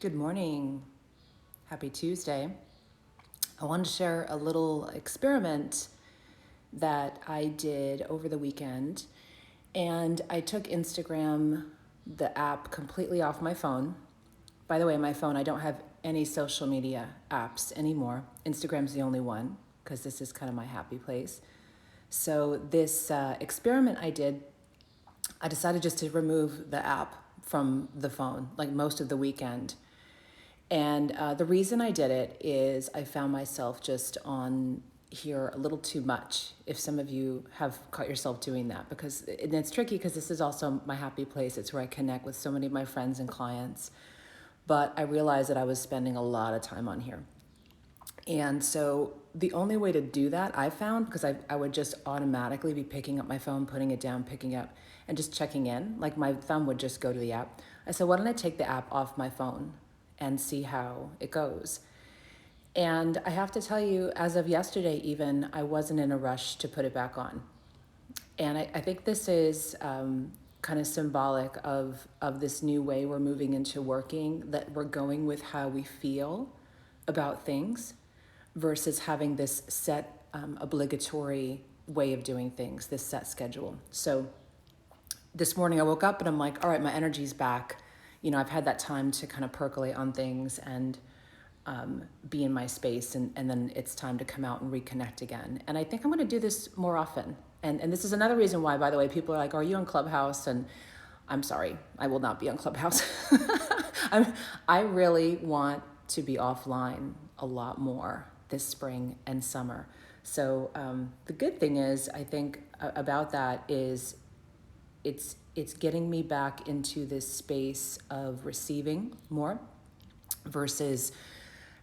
Good morning. Happy Tuesday. I wanted to share a little experiment that I did over the weekend. And I took Instagram, the app, completely off my phone. By the way, my phone, I don't have any social media apps anymore. Instagram's the only one because this is kind of my happy place. So, this experiment I did, I decided just to remove the app from the phone, like most of the weekend. And the reason I did it is I found myself just on here a little too much. If some of you have caught yourself doing that, because and it's tricky because this is also my happy place. It's where I connect with so many of my friends and clients. But I realized that I was spending a lot of time on here. And so the only way to do that I found, because I would just automatically be picking up my phone, putting it down, picking up, and just checking in. Like my thumb would just go to the app. I said, why don't I take the app off my phone and see how it goes? And I have to tell you, as of yesterday, even, I wasn't in a rush to put it back on. And I think this is kind of symbolic of this new way we're moving into working, that we're going with how we feel about things versus having this set obligatory way of doing things, this set schedule. So this morning I woke up and I'm like, all right, my energy's back. You know, I've had that time to kind of percolate on things and be in my space, and then it's time to come out and reconnect again. And I think I'm going to do this more often. And this is another reason why, by the way, people are like, are you on Clubhouse? And I'm sorry, I will not be on Clubhouse. I really want to be offline a lot more this spring and summer. So the good thing is, I think about that is it's getting me back into this space of receiving more versus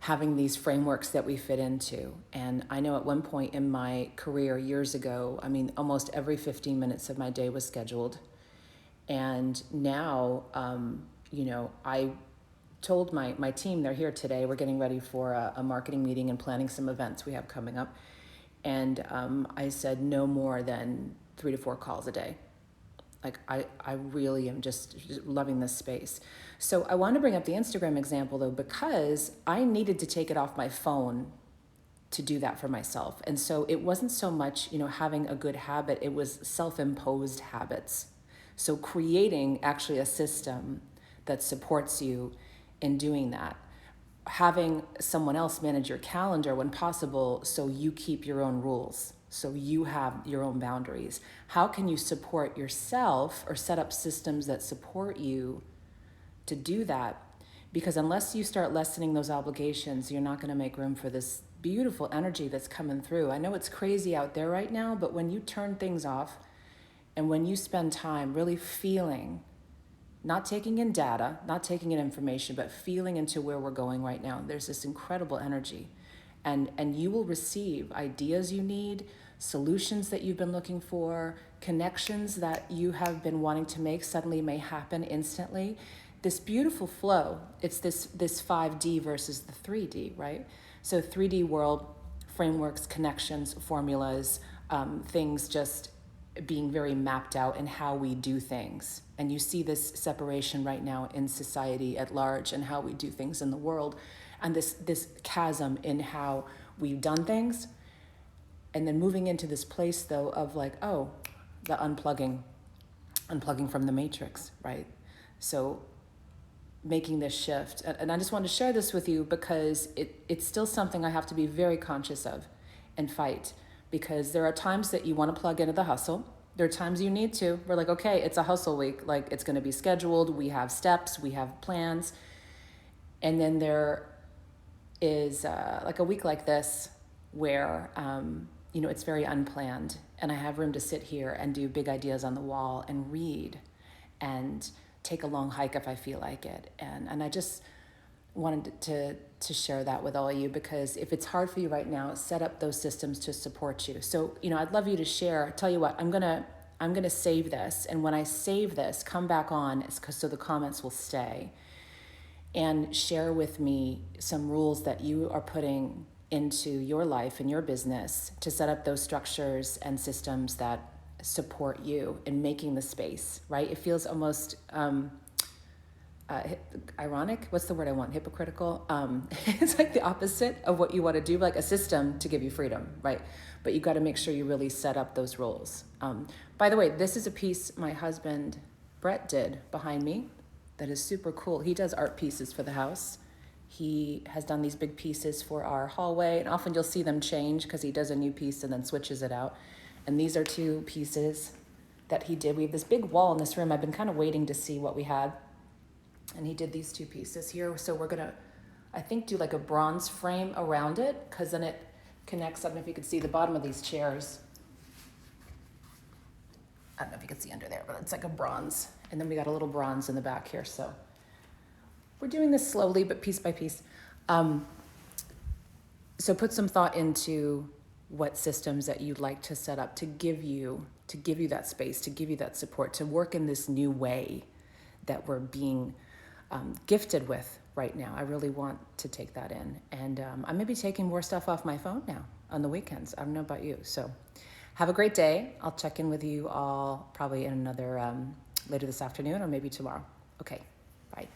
having these frameworks that we fit into. And I know at one point in my career years ago, I mean, almost every 15 minutes of my day was scheduled. And now, I told my team, they're here today, we're getting ready for a marketing meeting and planning some events we have coming up. And I said no more than 3 to 4 calls a day. Like I really am just loving this space. So I want to bring up the Instagram example though, because I needed to take it off my phone to do that for myself. And so it wasn't so much, having a good habit, it was self-imposed habits. So creating actually a system that supports you in doing that. Having someone else manage your calendar when possible so you keep your own rules, so you have your own boundaries. How can you support yourself or set up systems that support you to do that? Because unless you start lessening those obligations, you're not going to make room for this beautiful energy that's coming through. I know it's crazy out there right now, but when you turn things off and when you spend time really feeling, not taking in data, not taking in information, but feeling into where we're going right now, there's this incredible energy. And you will receive ideas you need, solutions that you've been looking for, connections that you have been wanting to make suddenly may happen instantly. This beautiful flow, it's this 5D versus the 3D, right? So 3D world, frameworks, connections, formulas, things just being very mapped out in how we do things. And you see this separation right now in society at large and how we do things in the world. And this chasm in how we've done things, and then moving into this place though of like, oh, the unplugging from the matrix, right? So making this shift. And I just wanted to share this with you because it's still something I have to be very conscious of and fight, because there are times that you want to plug into the hustle. There are times you need to. We're like, okay, it's a hustle week. Like, it's going to be scheduled. We have steps. We have plans. And then there is like a week like this where, it's very unplanned. And I have room to sit here and do big ideas on the wall and read and take a long hike if I feel like it. And I just wanted to share that with all of you, because if it's hard for you right now, set up those systems to support you. So, I'd love you to share. Tell you what, I'm gonna save this, and when I save this, come back on, so the comments will stay, and share with me some rules that you are putting into your life and your business to set up those structures and systems that support you in making the space, right? It feels almost ironic. What's the word I want? Hypocritical. It's like the opposite of what you want to do, like a system to give you freedom, right? But you got to make sure you really set up those rules. By the way, this is a piece my husband Brett did behind me that is super cool. He does art pieces for the house. He has done these big pieces for our hallway, and often you'll see them change because he does a new piece and then switches it out. And these are two pieces that he did. We have this big wall in this room. I've been kind of waiting to see what we had. And he did these two pieces here. So we're gonna, I think, do like a bronze frame around it, because then it connects. I don't know if you could see the bottom of these chairs. I don't know if you can see under there, but it's like a bronze. And then we got a little bronze in the back here. So we're doing this slowly, but piece by piece. So put some thought into what systems that you'd like to set up to give you that space, to give you that support, to work in this new way that we're being gifted with right now. I really want to take that in. And I may be taking more stuff off my phone now on the weekends. I don't know about you. So have a great day. I'll check in with you all probably in another later this afternoon or maybe tomorrow. Okay, bye.